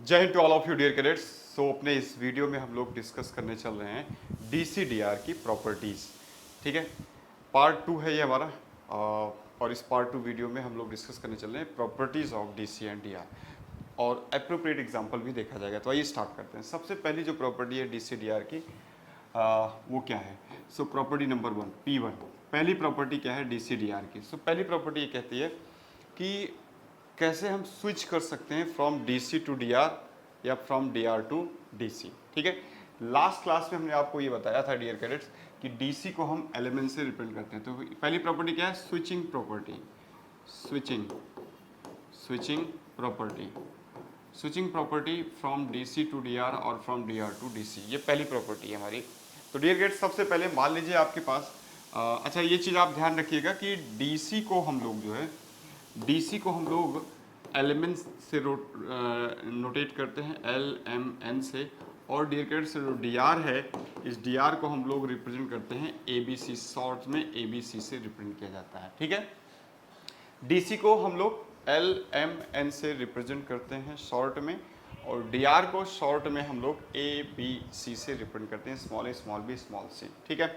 जय Hind to all of you dear cadets. So अपने इस वीडियो में हम लोग डिस्कस करने चल रहे हैं DCDR की प्रॉपर्टीज़। ठीक है, पार्ट 2 है ये हमारा। और इस पार्ट 2 वीडियो में हम लोग डिस्कस करने चल रहे हैं properties of DC and DR और अप्रोप्रिएट एग्जांपल भी देखा जाएगा। तो आइए स्टार्ट करते हैं। सबसे पहली जो प्रॉपर्टी है DCDR की वो क्या है? सो प्रॉपर्टी नंबर 1 P1। पहली प्रॉपर्टी क्या है DCDR की? सो पहली प्रॉपर्टी ये कहती है कि कैसे हम स्विच कर सकते हैं फ्रॉम DC टू DR या फ्रॉम DR टू DC। ठीक है, लास्ट क्लास में हमने आपको ये बताया था डियर कैडेट्स कि DC को हम एलिमेंट से रिप्रेजेंट करते हैं। तो पहली प्रॉपर्टी क्या है? Switching property. Switching switching property switching property from DC to DR और फ्रॉम DR टू DC, ये पहली प्रॉपर्टी है हमारी। तो डियर कैडेट्स, सबसे पहले मान लीजिए आपके पास अच्छा ये चीज़ आप ध्यान रखिएगा कि DC को हम लोग जो है DC को हम लोग एलिमेंट्स से नोटेट करते हैं LMN से। और डियर कैडेट्स जो DR है, इस DR को हम लोग रिप्रेजेंट करते हैं ABC, शॉर्ट में ABC से रिप्रेजेंट किया जाता है। ठीक है, DC को हम लोग LMN से रिप्रेजेंट करते हैं शॉर्ट में, और DR को शॉर्ट में हम लोग ABC से रिप्रेजेंट करते हैं, small a small b small c। ठीक है,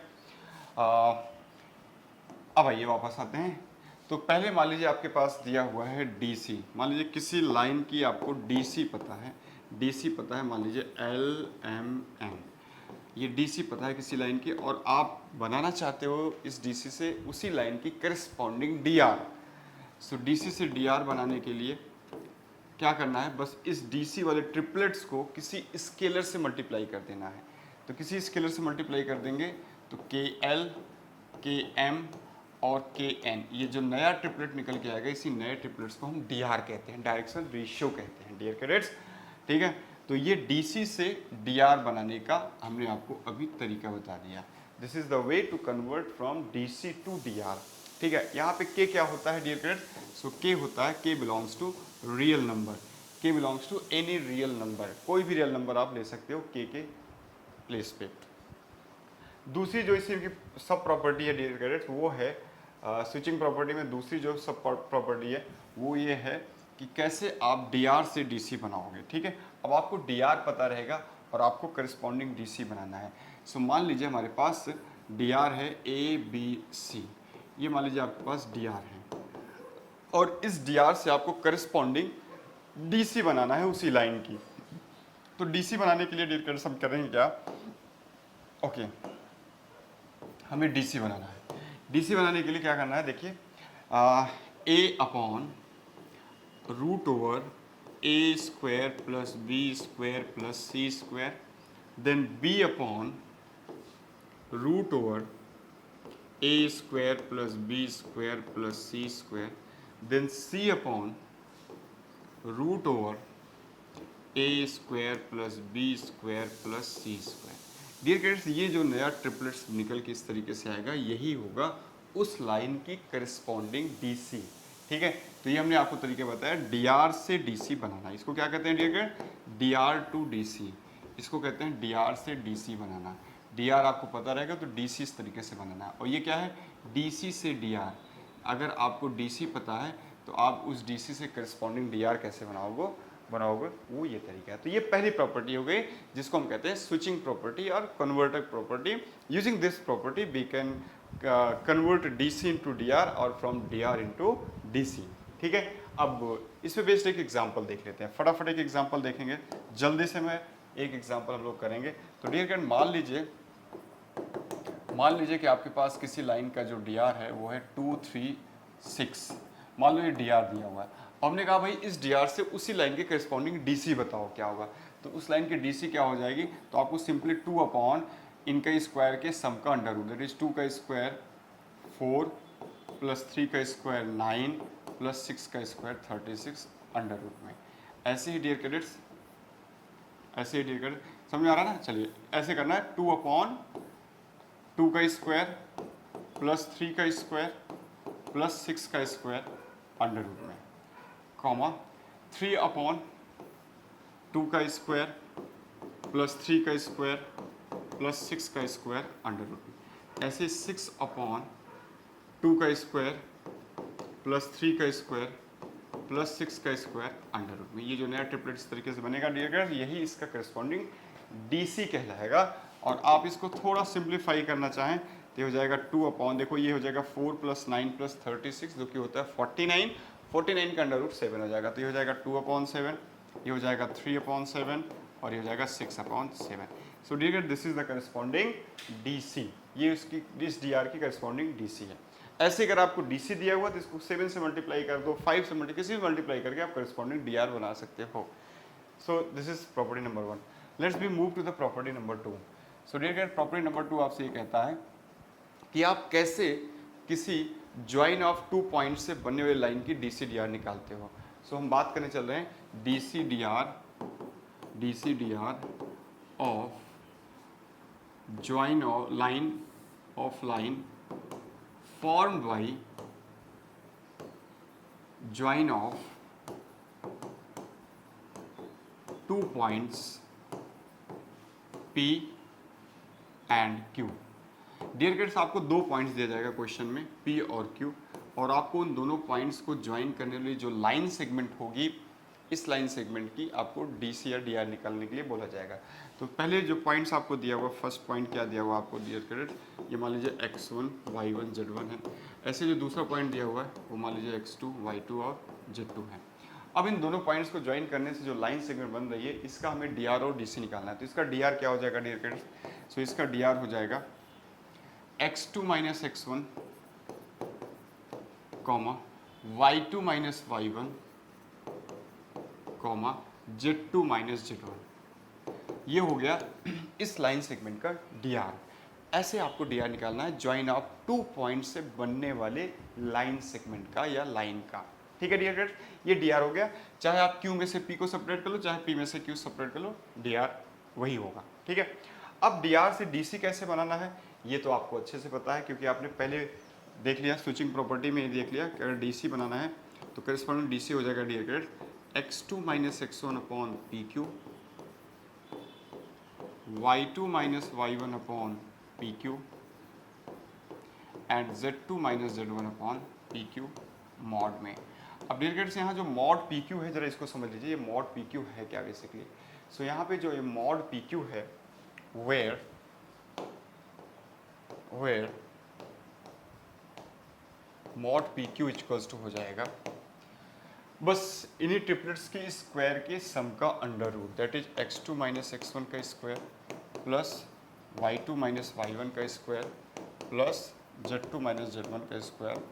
अब आइए वापस आते हैं। तो पहले मान लीजिए आपके पास दिया हुआ है DC। मान लीजिए किसी लाइन की आपको DC पता है, DC पता है, मान लीजिए LMN, ये DC पता है किसी लाइन की, और आप बनाना चाहते हो इस DC से उसी लाइन की करस्पॉन्डिंग DR। सो DC से DR बनाने के लिए क्या करना है? बस इस DC वाले ट्रिपलेट्स को किसी स्केलर से मल्टीप्लाई कर देना है। तो किसी स्केलर से मल्टीप्लाई कर देंगे तो KL, KM और KN, ये जो नया ट्रिपलेट निकल के आएगा, इसी नए ट्रिपलेट्स को हम DR कहते हैं, डायरेक्शन रेशियो कहते हैं डियर कैडेट्स। ठीक है, तो ये DC से DR बनाने का हमने आपको अभी तरीका बता दिया। This is the way to convert from DC to DR। ठीक है, यहाँ पे K क्या होता है डियर कैडेट्स? सो K होता है, K belongs to real number. K belongs to any real number, कोई भी रियल नंबर आप ले सकते हो K के प्लेस पे। दूसरी जो इसी की सब प्रॉपर्टी है डियर कैडेट्स, वो है स्विचिंग प्रॉपर्टी में दूसरी जो सब प्रॉपर्टी है वो ये है कि कैसे आप DR से DC बनाओगे। ठीक है, अब आपको DR पता रहेगा और आपको करस्पॉन्डिंग DC बनाना है। सो मान लीजिए हमारे पास DR है ABC, ये मान लीजिए आपके पास DR है, और इस DR से आपको करस्पॉन्डिंग DC बनाना है उसी लाइन की। तो DC बनाने के लिए डियर कैडेट्स हम कर रहे हैं क्या? ओके, हमें DC बनाना है। DC बनाने के लिए क्या करना है? देखिए, A upon root over A square plus B square plus C square, then B upon root over A square plus B square plus C square, then C upon root over A square plus B square plus C square. Dear cadets, ये जो नया triplets निकल के इस तरीके से आएगा, यही होगा उस लाइन की करस्पॉन्डिंग DC। ठीक है, तो ये हमने आपको तरीके बताया DR से DC बनाना। इसको क्या कहते हैं dear cadet? DR to DC। इसको कहते हैं DR से DC बनाना। DR आपको पता रहेगा तो DC इस तरीके से बनाना है। और ये क्या है? DC से DR। अगर आपको DC पता है तो आप उस DC से करस्पॉन्डिंग DR कैसे बनाओगे वो ये तरीका है। तो ये पहली प्रॉपर्टी हो गई जिसको हम कहते हैं स्विचिंग प्रॉपर्टी और converter property. Using this property we can convert DC into DR और फ्रॉम DR इनटू DC। ठीक है, अब इस पे बेस्ड एक एग्जांपल देख लेते हैं। फटाफट एक एग्जांपल देखेंगे, जल्दी से मैं एक एग्जांपल हम लोग करेंगे। तो डियर फ्रेंड, मान लीजिए कि आपके पास किसी लाइन का जो DR है वो है 2, 3, 6। मान लो ये DR दिया हुआ है। हमने कहा भाई इस DR से उसी लाइन के करस्पॉन्डिंग DC बताओ क्या होगा। तो उस लाइन की DC क्या हो जाएगी? तो आपको सिंपली 2 अपॉन इनका स्क्वायर के सम का अंडर रूट, दैट इज 2 का स्क्वायर 4 प्लस 3 का स्क्वायर 9 प्लस 6 का स्क्वायर 36 अंडर रूट में। ऐसे ही डियर कैडेट्स, समझ में आ रहा है ना? चलिए ऐसे करना है, 2 अपॉन 2 का स्क्वायर प्लस 3 का स्क्वायर प्लस 6 का स्क्वायर अंडर रूट में, कॉमा 3 अपॉन 2 का स्क्वायर प्लस 3 का स्क्वायर प्लस 6 का स्क्वायर अंडर रूट में। ऐसे 6 अपॉन 2 का स्क्वायर प्लस 3 का स्क्वायर प्लस 6 का स्क्वायर अंडर रूट में। ये जो नया ट्रिपलेट इस तरीके से बनेगा डियर गर्ल्स, यही इसका करस्पॉन्डिंग डीसी कहलाएगा। और आप इसको थोड़ा सिंप्लीफाई करना चाहें तो ये हो जाएगा 2 अपॉन, देखो ये हो जाएगा 4 + 9 + 36 जो कि होता है 49, 49 का अंडर रूट 7 हो जाएगा, तो ये हो जाएगा 2/7, ये हो जाएगा 3/7 और ये हो जाएगा 6/7। So dear girls this is the corresponding DC, ये उसकी इस डीआर की करस्पॉन्डिंग डीसी है। ऐसे अगर आपको डीसी दिया हुआ तो इसको 7 से मल्टीप्लाई कर दो, 5 से मल्टीप्लाई, किसी भी मल्टीप्लाई करके आप करस्पॉन्डिंग डीआर बना सकते हो। So this is property number 1। Let's be move to the property number 2। So dear girls property number 2 आपसे ये कहता है कि आप कैसे किसी ज्वाइन ऑफ 2 पॉइंट से बनने वाली लाइन की डीसी डीआर निकालते हो। सो हम बात करने चल रहे हैं DC DR of join of line formed by join of 2 points P and Q। Dear kids आपको 2 पॉइंट्स दिया जाएगा क्वेश्चन में, P और Q, और आपको उन दोनों पॉइंट्स को ज्वाइन करने के लिए जो लाइन सेगमेंट होगी, इस लाइन सेगमेंट की आपको डीसी या डीआर निकालने के लिए बोला जाएगा। तो पहले जो पॉइंट्स आपको दिया हुआ, फर्स्ट पॉइंट क्या दिया हुआ आपको डियर क्रेडिट, ये मान लीजिए x1 y1 z1 है। ऐसे जो दूसरा पॉइंट दिया हुआ है वो मान लीजिए x2 y2 और z2 है। अब इन दोनों पॉइंट्स को ज्वाइन करने से जो लाइन सेगमेंट बन रही है, इसका हमें डीआर और डीसी निकालना है। तो इसका डीआर क्या हो जाएगा डियर क्रेडिट, सो इसका डीआर हो जाएगा x2 - x1 comma y2 - y1 comma z2 - z1। ये हो गया इस लाइन सेगमेंट का डीआर। ऐसे आपको डीआर निकालना है ज्वाइन ऑफ 2 पॉइंट से बनने वाले लाइन सेगमेंट का या लाइन का। ठीक है डियर फ्रेंड्स, ये डीआर हो गया। चाहे आप क्यू में से पी को सेपरेट कर लो, चाहे पी में से क्यू सेपरेट कर लो, डीआर वही होगा। ठीक है, अब डीआर से डीसी कैसे बनाना है ये तो आपको अच्छे से पता है, क्योंकि आपने पहले देख लिया, स्विचिंग प्रॉपर्टी में देख लिया कि अगर डीसी बनाना है तो करस्पॉन्डिंग डीसी हो जाएगा dear friends x2 - x1 upon PQ, y2 - y1 upon PQ and z2 - z1 upon PQ mod में। अब डियर फ्रेंड्स यहाँ जो मॉड PQ है, जरा इसको समझ लीजिए, ये मॉड PQ है क्या बेसिकली। सो यहाँ पे जो ये मॉड PQ है, where mod PQ equals to हो जाएगा बस इन्हीं ट्रिपलेट्स के स्क्वायर के सम का under root, that is x2 - x1 का स्क्वायर प्लस y2 - y1 का स्क्वायर प्लस z2 - z1 का स्क्वायर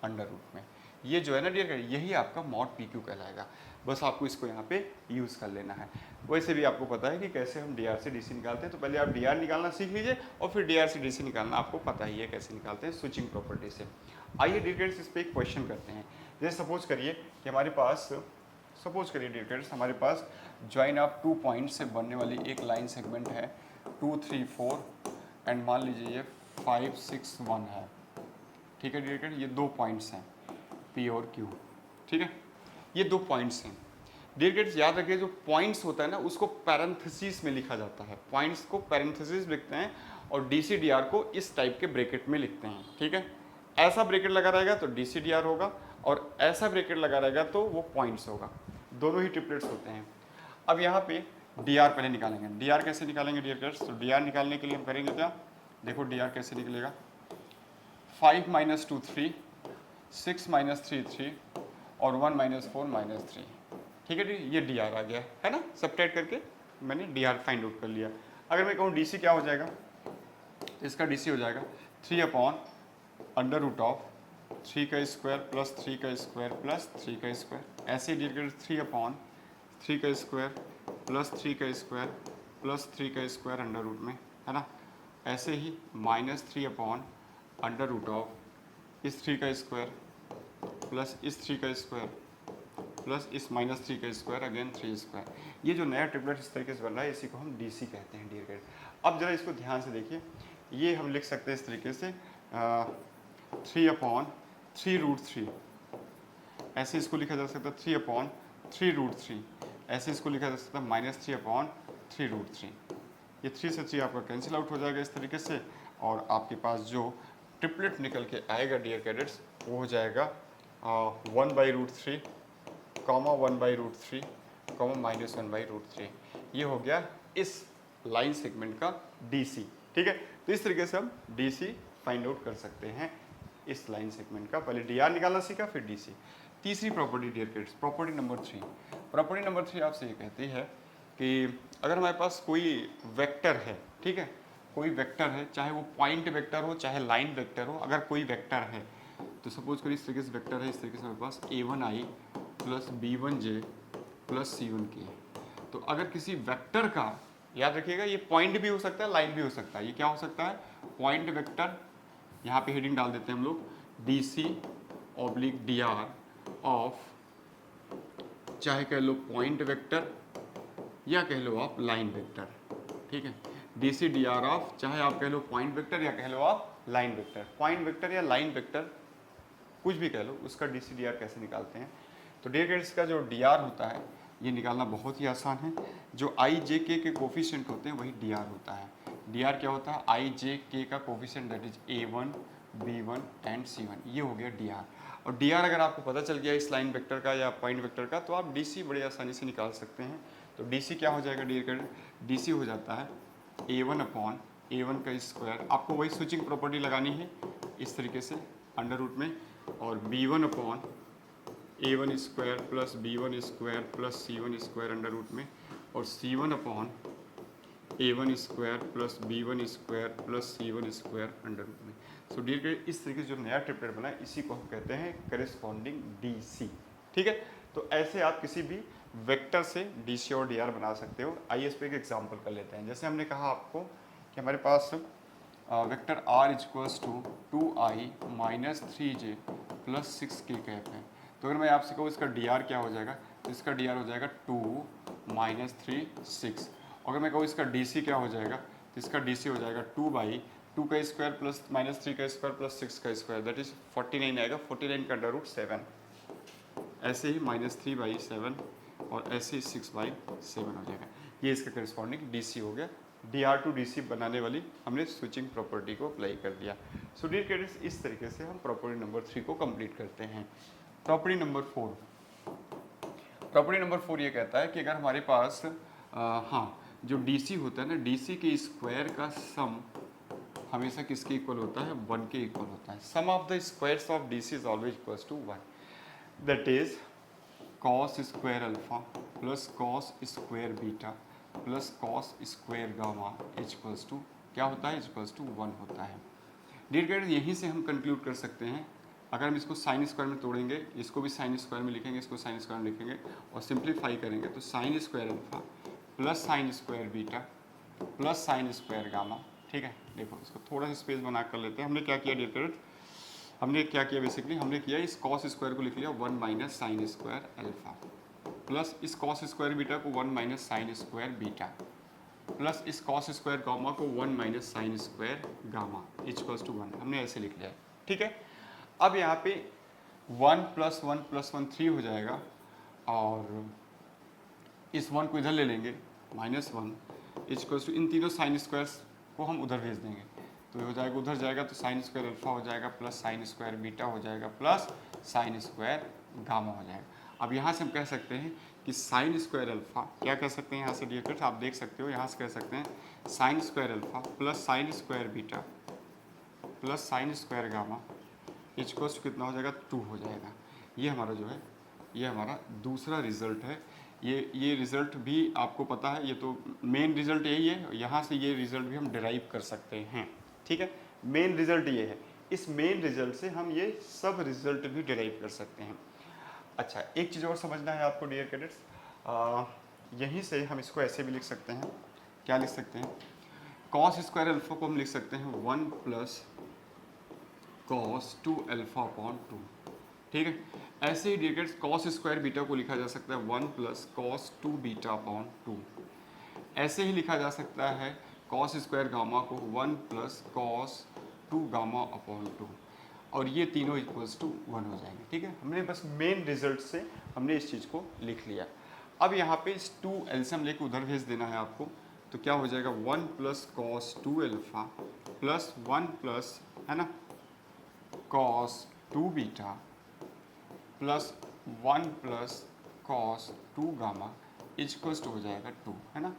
अंडर रूट में। ये जो है ना डियर, यही आपका मॉड PQ कहलाएगा। बस आपको इसको यहाँ पे यूज़ कर लेना है। वैसे भी आपको पता है कि कैसे हम डीआर से डीसी निकालते हैं, तो पहले आप डीआर निकालना सीख लीजिए और फिर डीआर से डीसी निकालना आपको पता ही है कैसे निकालते हैं स्विचिंग प्रॉपर्टी से। आइए डियर इस पर एक क्वेश्चन करते हैं। जैसे सपोज करिए कि हमारे पास, सपोज करिए डियर हमारे पास ज्वाइन ऑफ 2 पॉइंट से बनने वाली एक लाइन सेगमेंट है 2 3 4 एंड मान लीजिए ये 5 6 1 है। ठीक है डियर, ये 2 पॉइंट्स हैं P और Q। ठीक है, ये 2 पॉइंट्स हैं डियर। याद रखिए जो पॉइंट्स होता है ना उसको पैरेंथेसिस में लिखा जाता है, पॉइंट्स को पैरेंथेसिस लिखते हैं और डीसी डीआर को इस टाइप के ब्रैकेट में लिखते हैं। ठीक है, ऐसा ब्रैकेट लगा रहेगा तो डीसी डीआर होगा और ऐसा ब्रैकेट लगा रहेगा तो वो पॉइंट्स होगा, दोनों ही ट्रिपलेट्स होते हैं। अब यहाँ पे डीआर पहले निकालेंगे। डीआर कैसे निकालेंगे डियर फ्रेंड्स, तो डीआर निकालने के लिए हम करेंगे क्या, देखो डीआर कैसे निकलेगा, 5 - 2 3, 6 - 3 3 और 1 - 4 - 3। ठीक है, ये डीआर आ गया है ना, सब्ट्रैक्ट करके मैंने डीआर फाइंड आउट कर लिया। अगर मैं कहूँ डीसी क्या हो जाएगा, तो इसका डीसी हो जाएगा 3 अपॉन अंडर रूट ऑफ 3 का स्क्वायर प्लस 3 का स्क्वायर प्लस 3 का स्क्वायर। ऐसे डियर 3 अपॉन 3 का स्क्वायर प्लस 3 का स्क्वायर प्लस 3 का स्क्वायर अंडर रूट में, है ना। ऐसे ही -3 अपॉन अंडर रूट ऑफ इस 3 का स्क्वायर प्लस इस 3 का स्क्वायर प्लस इस -3 का स्क्वायर अगेन 3 स्क्वायर। ये जो नया ट्रिपलेट इस तरीके से बन रहा है इसी को हम डीसी कहते हैं डियर। अब जरा इसको ध्यान से देखिए, ये हम लिख सकते हैं इस तरीके से 3 अपॉन 3√3, ऐसे इसको लिखा जा सकता है 3 अपॉन 3√3, ऐसे इसको लिखा जा सकता है -3 अपॉन 3√3। ये 3 से 3 आपका कैंसिल आउट हो जाएगा इस तरीके से, और आपके पास जो ट्रिपलेट निकल के आएगा डियर कैडेट्स वो हो जाएगा 1/√3 कॉमा 1/√3 कॉमा -1/√3, ये हो गया इस लाइन सेगमेंट का DC। ठीक है, तो इस तरीके से हम DC फाइंड आउट कर सकते हैं इस लाइन सेगमेंट का। पहले DR निकालना सीखा, फिर DC। तीसरी property dear kids, property number 3। Property number 3 आपसे ये कहती है कि अगर हमारे पास कोई वेक्टर है, ठीक है, कोई वेक्टर है, चाहे वो पॉइंट वेक्टर हो चाहे लाइन वेक्टर हो, अगर कोई वेक्टर है तो सपोज करिए इस तरीके से वेक्टर है, इस तरीके से हमारे पास a1i plus b1j plus c1k। तो अगर किसी वेक्टर का, याद रखिएगा ये पॉइंट भी हो सकता है लाइन भी हो सकता है, ये क्या हो सकता है, पॉइंट वेक्टर, यहाँ पे हेडिंग डाल देते हैं हम लोग DC/DR ऑफ, चाहे कह लो पॉइंट वेक्टर या कह लो आप लाइन वेक्टर। ठीक है, DC/DR ऑफ, चाहे आप कह लो पॉइंट वेक्टर या कह लो आप लाइन वेक्टर। पॉइंट वेक्टर या लाइन वेक्टर कुछ भी कह लो, उसका DC/DR कैसे निकालते हैं। तो डियर किड्स का जो DR होता है ये निकालना बहुत ही आसान है। जो I J K के कोफिशिएंट होते हैं वही DR होता है। DR क्या होता है, I J K का coefficient that is A1 B1 and C1, ये हो गया DR। और DR अगर आपको पता चल गया इस लाइन वेक्टर का या पॉइंट वेक्टर का, तो आप DC बड़े आसानी से निकाल सकते हैं। तो DC क्या हो जाएगा डियर किड्स, DC हो जाता है A1 का स्क्वायर, आपको वही स्विचिंग प्रॉपर्टी लगानी है इस तरीके से अंडर रूट में, और B1/A1 square plus B1 square plus C1 square under root में, और C1/A1 square plus B1 square plus C1 square under root में। सो डियर किड्स, इस तरीके से जो नया ट्रिपलेट बना है इसी को हम कहते हैं करेस्पॉन्डिंग DC। ठीक है, तो ऐसे आप किसी भी वेक्टर से DC और DR बना सकते हो। आइए इस पर एक एग्जाम्पल कर लेते हैं। जैसे हमने कहा आपको कि हमारे पास vector R equals to 2i minus 3j plus 6k cap है। तो अगर मैं आपसे कहूँ इसका DR क्या हो जाएगा, तो इसका DR हो जाएगा 2 माइनस 3 6। अगर मैं कहूँ इसका DC क्या हो जाएगा, तो इसका DC हो जाएगा 2/2 का स्क्वायर प्लस माइनस 3 का स्क्वायर प्लस 6 का स्क्वायर, दैट इज 49 आएगा, 49 का अंडर रूट 7। ऐसे ही -3/7 और ऐसे ही 6/7 हो जाएगा। ये इसका करस्पॉन्डिंग DC हो गया। DR to DC बनाने वाली हमने स्विचिंग प्रॉपर्टी को अप्लाई कर दिया। सो डियर किड्स, इस तरीके से हम प्रॉपर्टी नंबर 3 को कंप्लीट करते हैं। प्रॉपर्टी नंबर 4, प्रॉपर्टी नंबर 4 ये कहता है कि अगर हमारे पास जो DC होता है ना, DC के स्क्वायर का सम हमेशा किसके इक्वल होता है, 1 के इक्वल होता है। Sum of the squares of DC is always equals to 1, that is cos square alpha plus cos square beta plus cos square gamma equals to क्या होता है, इक्वल्स टू 1 होता है। डियर गाइस, यहीं से हम कंक्लूड कर सकते हैं। अगर हम इसको साइन स्क्वायर में तोड़ेंगे, इसको भी साइन स्क्वायर में लिखेंगे, इसको साइन स्क्वायर में लिखेंगे और सिंप्लीफाई करेंगे, तो sign square alpha plus sine square beta plus sine square gamma. ठीक है, देखो इसको थोड़ा सा स्पेस बना कर लेते हैं। हमने क्या किया डियर गाइस, हमने क्या किया बेसिकली, हमने किया इस cos स्क्वायर को लिख लिया 1 minus sine square alpha plus इस cos स्क्वायर बीटा को 1 minus sine square beta plus इस cos स्क्वायर गामा को 1 minus sine square gamma equals to 1, हमने ऐसे लिख लिया। ठीक है, अब यहाँ पे 1 + 1 + 1 3 हो जाएगा और इस 1 को इधर ले लेंगे -1 इक्वल्स टू इन तीनों साइन स्क्वायर्स को हम उधर भेज देंगे, तो ये हो जाएगा, उधर जाएगा तो साइन स्क्वायर अल्फा हो जाएगा प्लस साइन स्क्वायर बीटा हो जाएगा प्लस साइन स्क्वायर गामा हो जाएगा। अब यहाँ से हम कह सकते हैं कि साइन स्क्वायर अल्फा, क्या कह सकते हैं यहाँ से डियर किड्स, आप देख सकते हो यहाँ से कह सकते हैं sine square alpha plus sine square beta plus sine square gamma equals to कितना हो जाएगा, 2 हो जाएगा। ये हमारा जो है, ये हमारा दूसरा रिजल्ट है। ये रिजल्ट भी आपको पता है, ये तो मेन रिजल्ट यही है। यहाँ से ये रिजल्ट भी हम डिराइव कर सकते हैं। ठीक है, मेन रिजल्ट ये है, इस मेन रिजल्ट से हम ये सब रिजल्ट भी डिराइव कर सकते हैं। अच्छा, एक चीज़ और समझना है आपको डियर कैडेट्स, यहीं से हम इसको ऐसे भी लिख सकते हैं। क्या लिख सकते हैं, cos स्क्वायर अल्फा को हम लिख सकते हैं 1 प्लस cos 2 अल्फा अपॉन 2। ठीक है, ऐसे ही dear cadets cos square beta को लिखा जा सकता है 1 प्लस cos 2 बीटा अपॉन 2। ऐसे ही लिखा जा सकता है cos स्क्वायर गामा को 1 प्लस cos 2 गामा अपॉन 2, और ये तीनों इक्वल्स टू 1 हो जाएंगे। ठीक है, हमने बस मेन रिजल्ट से हमने इस चीज़ को लिख लिया। अब यहाँ पे इस 2 एल्सियम लेके उधर भेज देना है आपको, तो क्या हो जाएगा 1 plus cos 2 alpha plus 1 plus, है ना, cos 2 beta plus 1 plus cos 2 gamma equals to हो जाएगा 2, है ना।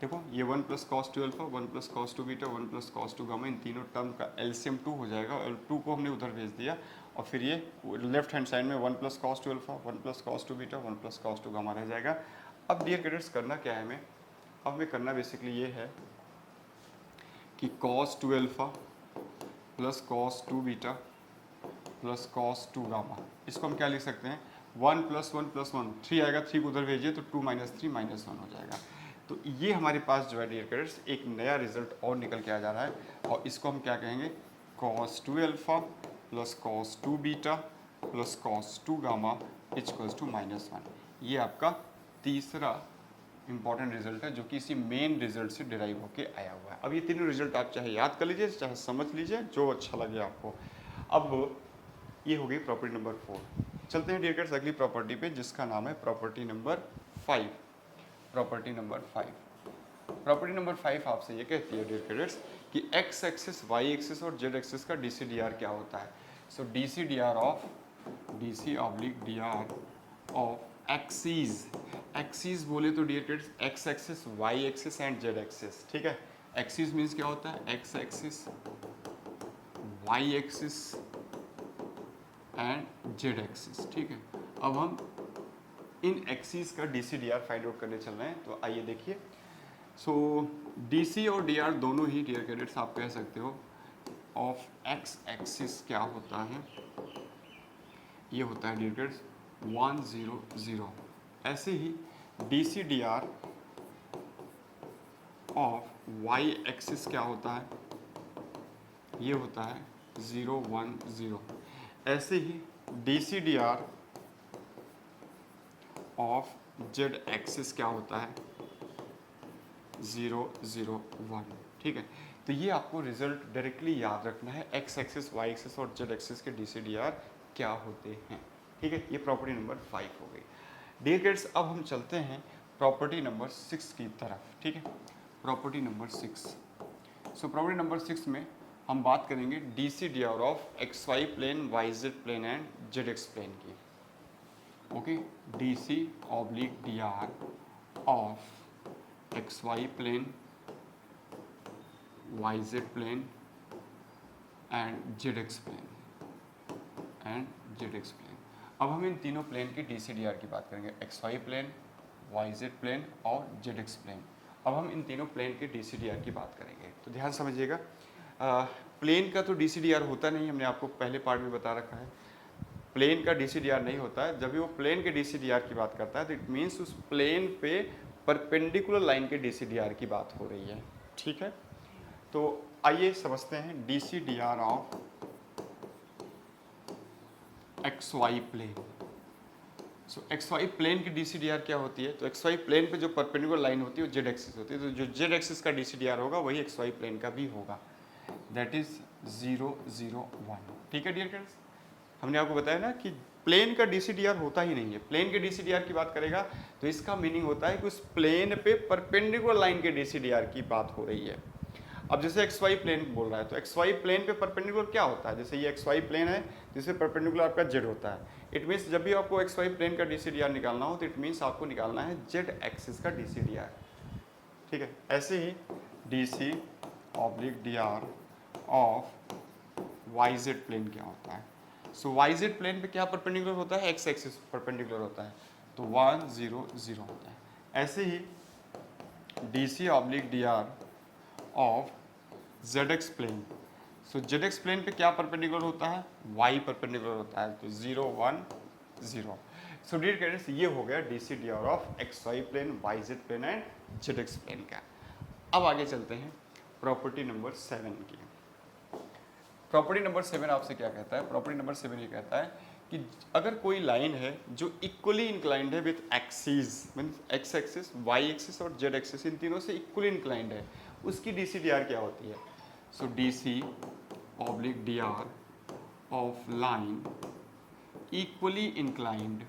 देखो ये 1 plus cos 2 alpha, 1 plus cos 2 beta, 1 plus cos 2 gamma, इन तीनों टर्म का एलसीएम 2 हो जाएगा और 2 को हमने उधर भेज दिया और फिर ये लेफ्ट हैंड साइड में 1 plus cos 2 alpha, 1 plus cos 2 beta, 1 plus cos 2 gamma रह जाएगा। अब डियर कैडेट्स करना क्या है हमें, अब हमें करना बेसिकली ये है कि cos 2 alpha plus cos 2 beta plus cos 2 gamma, इसको हम क्या लिख सकते हैं, 1 प्लस 1 प्लस 1, 3 आएगा, 3 को उधर भेजिए तो 2 माइनस 3 माइनस 1 हो जाएगा। तो ये हमारे पास जो है डियर कैडेट्स एक नया रिजल्ट और निकल के आ जा रहा है और इसको हम क्या कहेंगे, cos 2 alpha plus cos 2 beta plus cos 2 gamma equals to -1। ये आपका तीसरा इंपॉर्टेंट रिजल्ट है जो कि इसी मेन रिजल्ट से डिराइव होके आया हुआ है। अब ये तीनों रिजल्ट आप चाहे याद कर लीजिए चाहे समझ लीजिए, जो अच्छा लगे आपको। अब ये हो गई प्रॉपर्टी नंबर 4। चलते हैं डियर कैड्स अगली प्रॉपर्टी पे जिसका नाम है property number 5। Property number 5, property number 5 आपसे ये कहती है डियर कैडेट्स कि एक्स एक्सिस, वाई एक्सिस और जेड एक्सिस का DCDR क्या होता है। So DCDR of DC/DR of axes, axes बोले तो dear cadets X axis, Y axis and Z axis, ठीक है। एक्सीज मीन्स क्या होता है, X axis, Y axis and Z axis, ठीक है। अब हम इन एक्सिस का DCDR फाइंड आउट करने चल रहे हैं, तो आइए देखिए। सो DC और DR दोनों ही डियर कैडेट्स आप कह सकते हो ऑफ एक्स एक्सिस क्या होता है, ये होता है डियर कैडेट्स 1 0 0। ऐसे ही DCDR ऑफ वाई एक्सिस क्या होता है, ये होता है 0 1 0। ऐसे ही DCDR ऑफ जेड एक्सिस क्या होता है 0 0 1, ठीक है। तो ये आपको रिजल्ट डायरेक्टली याद रखना है, एक्स एक्सिस, वाई एक्सिस और जेड एक्सिस के DCDR क्या होते हैं, ठीक है। ये प्रॉपर्टी नंबर 5 हो गई डियर कैड्स। अब हम चलते हैं प्रॉपर्टी नंबर 6 की तरफ, ठीक है। Property number 6, so property number 6 में हम बात करेंगे DCDR of XY plane, YZ plane and ZX plane की, okay. DC/DR of XY plane, YZ plane and ZX plane अब हम इन तीनों प्लेन की DCDR की बात करेंगे, XY प्लेन, YZ प्लेन और ZX प्लेन। अब हम इन तीनों प्लेन के DCDR की बात करेंगे, तो ध्यान समझिएगा। प्लेन का तो DCDR होता नहीं, हमने आपको पहले पार्ट में बता रखा है। प्लेन का DCDR नहीं होता है, जब भी वो प्लेन के DCDR की बात करता है तो इट मीन्स उस प्लेन पे परपेंडिकुलर लाइन के DCDR की बात हो रही है, ठीक है। तो आइए समझते हैं DCDR of XY plane. So XY plane की DCDR क्या होती है, तो XY प्लेन पे जो परपेंडिकुलर लाइन होती है वो जेड एक्सिस होती है, तो जो जेड एक्सिस का DCDR होगा वही XY प्लेन का भी होगा, दैट इज 0 0 1, ठीक है डियर फ्रेंड्स। हमने आपको बताया ना कि प्लेन का DCDR होता ही नहीं है। प्लेन के DCDR की बात करेगा तो इसका मीनिंग होता है कि उस प्लेन पे परपेंडिकुलर लाइन के DCDR की बात हो रही है। अब जैसे XY प्लेन बोल रहा है तो XY प्लेन पे परपेंडिकुलर क्या होता है, जैसे ये XY प्लेन है जिससे परपेंडिकुलर आपका Z होता है। इट मीन्स जब भी आपको XY प्लेन का DCDR निकालना हो तो इट मीन्स आपको निकालना है Z एक्सिस का DCDR, ठीक है। ऐसे ही DC/DR ऑफ YZ प्लेन क्या होता है, सो YZ प्लेन पे क्या परपेंडिकुलर होता है, X एक्सिस परपेंडिकुलर होता है, तो 1 0 0 होता है। ऐसे ही DC/DR of ZX plane, so ZX plane पे क्या परपेंडिकुलर होता है, Y परपेंडिकुलर होता है, तो 0 1 0। सो डियर कैडेट्स ये हो गया DCDR of XY plane, YZ plane and ZX plane का। अब आगे चलते हैं प्रॉपर्टी नंबर 7 की। प्रॉपर्टी नंबर 7 आपसे क्या कहता है, प्रॉपर्टी नंबर 7 ये कहता है कि अगर कोई लाइन है जो इक्वली इंक्लाइंड है with axis, means X axis, Y axis और जेड एक्सिस, इन तीनों से इक्वली इंक्लाइंड है, उसकी DCDR क्या होती है। So DC/DR of line equally inclined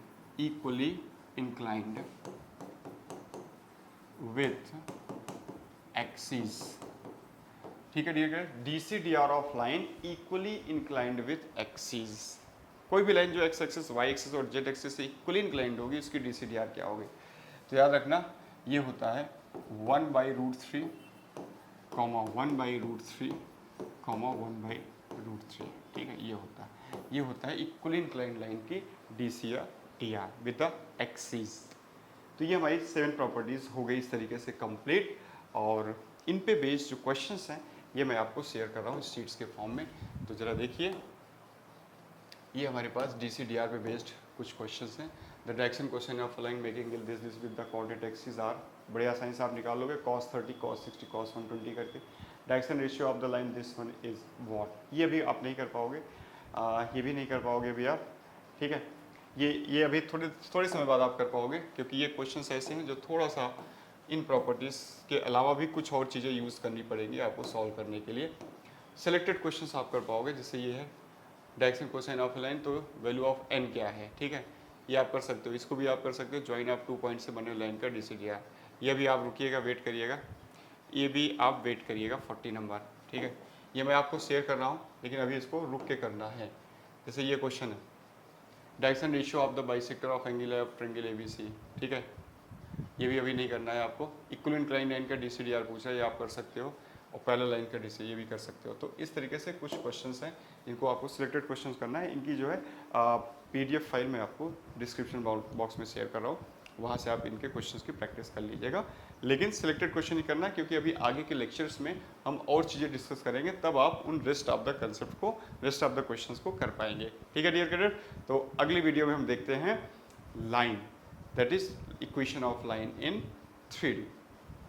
with axis, ठीक है dear, DCDR of line equally inclined with axis, कोई भी लाइन जो एक्स एक्सिस, वाई एक्सिस और जेड एक्सिस से इक्वली इंक्लाइंड होगी उसकी DCDR क्या होगी। तो याद रखना ये होता है 1/√3, 1/√3, 1/√3, ठीक है। ये होता है इक्वली इंक्लाइंड लाइन की DC या DR विद द एक्सिस। तो ये हमारी 7 प्रॉपर्टीज़ हो गई इस तरीके से कंप्लीट, और इन पे बेस्ड जो क्वेश्चंस हैं ये मैं आपको शेयर कर रहा हूँ शीट्स के फॉर्म में। तो ज़रा देखिए, ये हमारे पास DCDR पे बेस्ड कुछ क्वेश्चंस हैं। The direction question of line making this with the coordinate axis are, बड़े आसानी से आप निकाल लोगे, cos 30, cos 60, cos 120 करके। Direction ratio of the line this one is what, ये भी आप नहीं कर पाओगे, ये भी नहीं कर पाओगे भी आप, ठीक है। ये अभी थोड़े समय बाद आप कर पाओगे, क्योंकि ये क्वेश्चंस ऐसे हैं जो थोड़ा सा इन प्रॉपर्टीज़ के अलावा भी कुछ और चीज़ें यूज़ करनी पड़ेंगी आपको सॉल्व करने के लिए। सिलेक्टेड क्वेश्चंस आप कर पाओगे, जैसे ये है डायरेक्शन कोसाइन ऑफ लाइन, तो वैल्यू ऑफ n क्या है, ठीक है, ये आप कर सकते हो। इसको भी आप कर सकते हो, ज्वाइन ऑफ 2 पॉइंट से बने लाइन का DCDR। ये भी आप रुकिएगा, वेट करिएगा, ये भी आप वेट करिएगा 40 नंबर, ठीक है। ये मैं आपको शेयर कर रहा हूँ, लेकिन अभी इसको रुक के करना है। जैसे ये क्वेश्चन है, direction ratio of the bisector of angle of triangle ABC, ठीक है, ये भी अभी नहीं करना है आपको। इक्वल इंक्लाइन लाइन का DCDR पूछा है, ये आप कर सकते हो, और पैरेलल लाइन का DC ये भी कर सकते हो। तो इस तरीके से कुछ क्वेश्चंस हैं जिनको आपको सिलेक्टेड क्वेश्चंस करना है। इनकी जो है PDF फाइल में आपको डिस्क्रिप्शन बॉक्स में शेयर कर रहा हूँ, वहाँ से आप इनके क्वेश्चंस की प्रैक्टिस कर लीजिएगा। लेकिन सिलेक्टेड क्वेश्चन ही करना, क्योंकि अभी आगे के लेक्चर्स में हम और चीज़ें डिस्कस करेंगे, तब आप उन रेस्ट ऑफ द कंसेप्ट को, रेस्ट ऑफ द क्वेश्चंस को कर पाएंगे, ठीक है डियर कैडेट। तो अगली वीडियो में हम देखते हैं line, that is equation of line in 3D।